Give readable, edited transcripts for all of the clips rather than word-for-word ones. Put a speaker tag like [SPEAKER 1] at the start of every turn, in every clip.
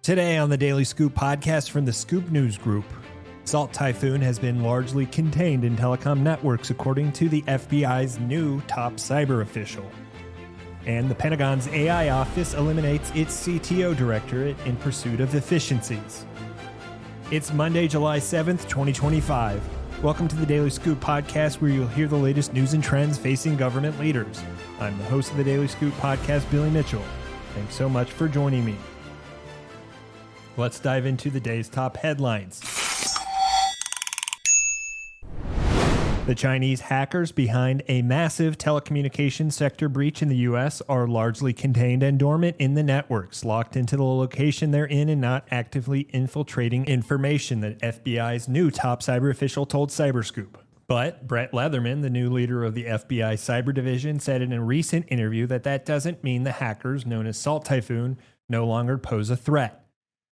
[SPEAKER 1] Today on the Daily Scoop podcast from the Scoop News Group, Salt Typhoon has been largely contained in telecom networks according to the FBI's new top cyber official. And the Pentagon's AI office eliminates its CTO directorate in pursuit of efficiencies. It's Monday, July 7th, 2025. Welcome to the Daily Scoop podcast, where you'll hear the latest news and trends facing government leaders. I'm the host of the Daily Scoop podcast, Billy Mitchell. Thanks so much for joining me. Let's dive into the day's top headlines. The Chinese hackers behind a massive telecommunications sector breach in the U.S. are largely contained and dormant in the networks, locked into the location they're in and not actively infiltrating information, the FBI's new top cyber official told CyberScoop. But Brett Leatherman, the new leader of the FBI Cyber Division, said in a recent interview that doesn't mean the hackers, known as Salt Typhoon, no longer pose a threat.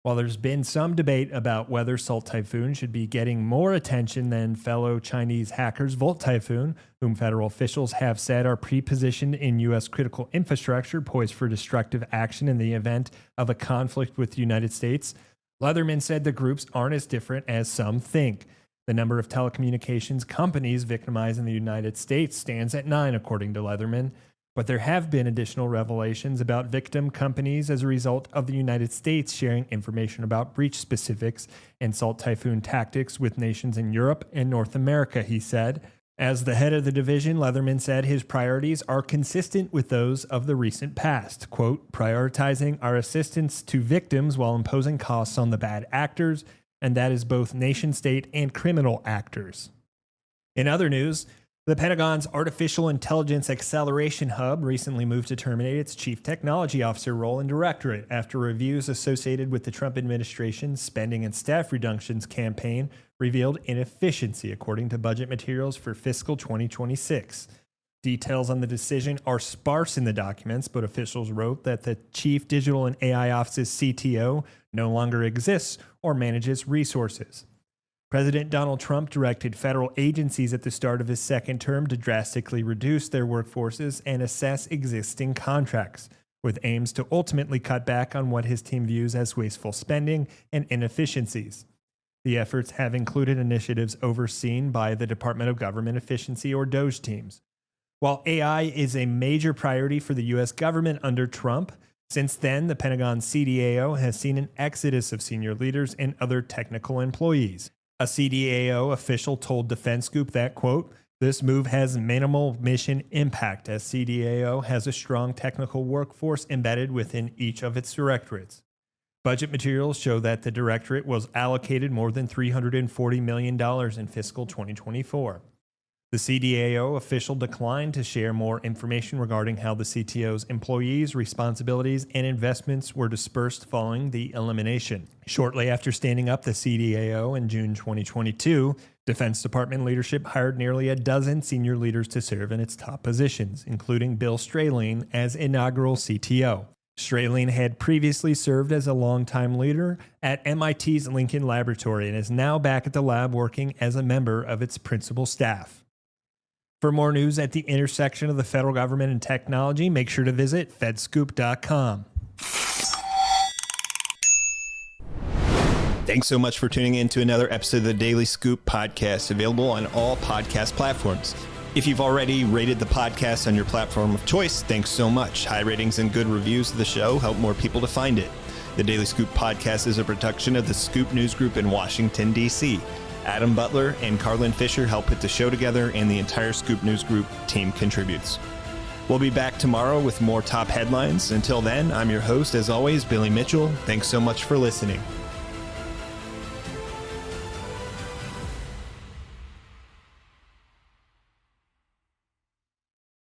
[SPEAKER 1] While there's been some debate about whether Salt Typhoon should be getting more attention than fellow Chinese hackers Volt Typhoon, whom federal officials have said are pre-positioned in U.S. critical infrastructure poised for destructive action in the event of a conflict with the United States, Leatherman said the groups aren't as different as some think. The number of telecommunications companies victimized in the United States stands at 9, according to Leatherman. But there have been additional revelations about victim companies as a result of the United States sharing information about breach specifics and Salt Typhoon tactics with nations in Europe and North America, he said. As the head of the division, Leatherman said his priorities are consistent with those of the recent past, quote, prioritizing our assistance to victims while imposing costs on the bad actors, and that is both nation-state and criminal actors. In other news, the Pentagon's Artificial Intelligence Acceleration Hub recently moved to terminate its Chief Technology Officer role in directorate after reviews associated with the Trump administration's spending and staff reductions campaign revealed inefficiency, according to budget materials for fiscal 2026. Details on the decision are sparse in the documents, but officials wrote that the Chief Digital and AI Office's CTO no longer exists or manages resources. President Donald Trump directed federal agencies at the start of his second term to drastically reduce their workforces and assess existing contracts, with aims to ultimately cut back on what his team views as wasteful spending and inefficiencies. The efforts have included initiatives overseen by the Department of Government Efficiency, or DOGE teams. While AI is a major priority for the U.S. government under Trump, since then, the Pentagon CDAO has seen an exodus of senior leaders and other technical employees. A CDAO official told DefenseScoop that, quote, this move has minimal mission impact as CDAO has a strong technical workforce embedded within each of its directorates. Budget materials show that the directorate was allocated more than $340 million in fiscal 2024. The CDAO official declined to share more information regarding how the CTO's employees, responsibilities, and investments were dispersed following the elimination. Shortly after standing up the CDAO in June 2022, Defense Department leadership hired nearly a dozen senior leaders to serve in its top positions, including Bill Stralene as inaugural CTO. Stralene had previously served as a longtime leader at MIT's Lincoln Laboratory and is now back at the lab working as a member of its principal staff. For more news at the intersection of the federal government and technology, make sure to visit fedscoop.com.
[SPEAKER 2] Thanks so much for tuning in to another episode of the Daily Scoop podcast, available on all podcast platforms. If you've already rated the podcast on your platform of choice, thanks so much. High ratings and good reviews of the show help more people to find it. The Daily Scoop podcast is a production of the Scoop News Group in Washington, D.C. Adam Butler and Carlin Fisher help put the show together, and the entire Scoop News Group team contributes. We'll be back tomorrow with more top headlines. Until then, I'm your host, as always, Billy Mitchell. Thanks so much for listening.